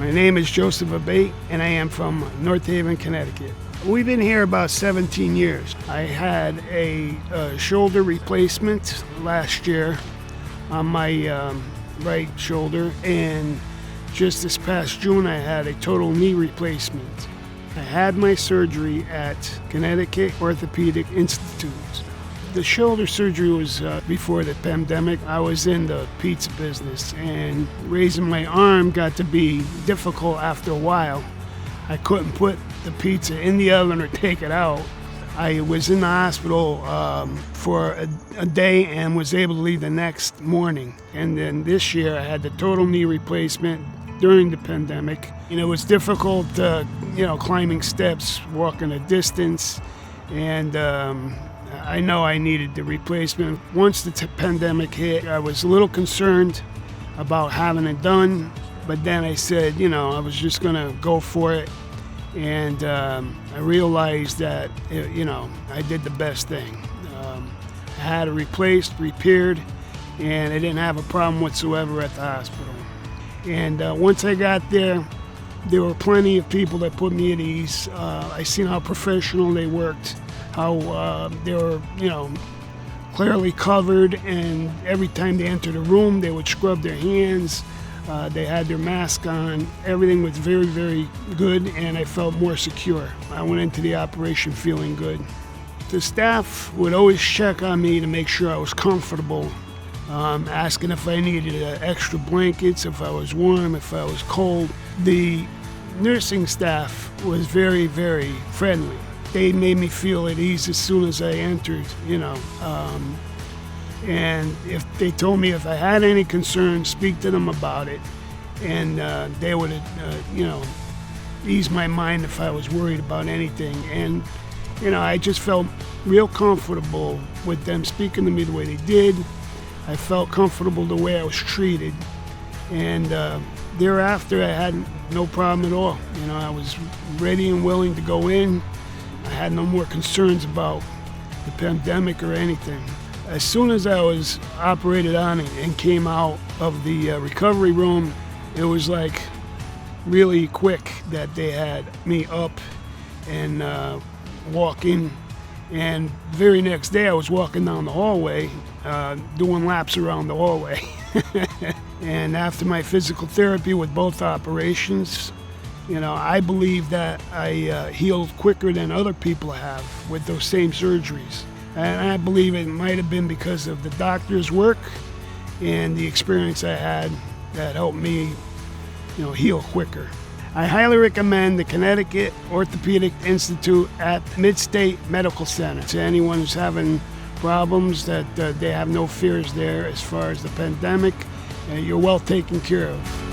My name is Joseph Abate, and I am from North Haven, Connecticut. We've been here about 17 years. I had a shoulder replacement last year on my right shoulder, and just this past June I had a total knee replacement. I had my surgery at Connecticut Orthopaedic Institute. The shoulder surgery was before the pandemic. I was in the pizza business, and raising my arm got to be difficult after a while. I couldn't put the pizza in the oven or take it out. I was in the hospital for a day and was able to leave the next morning. And then this year I had the total knee replacement during the pandemic. And it was difficult, climbing steps, walking a distance, and I know I needed the replacement. Once the pandemic hit, I was a little concerned about having it done, but then I said, I was just gonna go for it. And I realized that, I did the best thing. I had it replaced, repaired, and I didn't have a problem whatsoever at the hospital. And once I got there were plenty of people that put me at ease. I seen how professional they worked, how they were, clearly covered, and every time they entered a room, they would scrub their hands. They had their mask on. Everything was very, very good, and I felt more secure. I went into the operation feeling good. The staff would always check on me to make sure I was comfortable, asking if I needed extra blankets, if I was warm, if I was cold. The nursing staff was very, very friendly. They made me feel at ease as soon as I entered, and if they told me if I had any concerns, speak to them about it, and they would, ease my mind if I was worried about anything. And, I just felt real comfortable with them speaking to me the way they did. I felt comfortable the way I was treated, and thereafter I had no problem at all. I was ready and willing to go in. I had no more concerns about the pandemic or anything. As soon as I was operated on and came out of the recovery room, it was like really quick that they had me up and walking. And very next day I was walking down the hallway, doing laps around the hallway. And after my physical therapy with both operations, I believe that I healed quicker than other people have with those same surgeries. And I believe it might have been because of the doctor's work and the experience I had that helped me, heal quicker. I highly recommend the Connecticut Orthopaedic Institute at MidState Medical Center. To anyone who's having problems, that they have no fears there as far as the pandemic. You're well taken care of.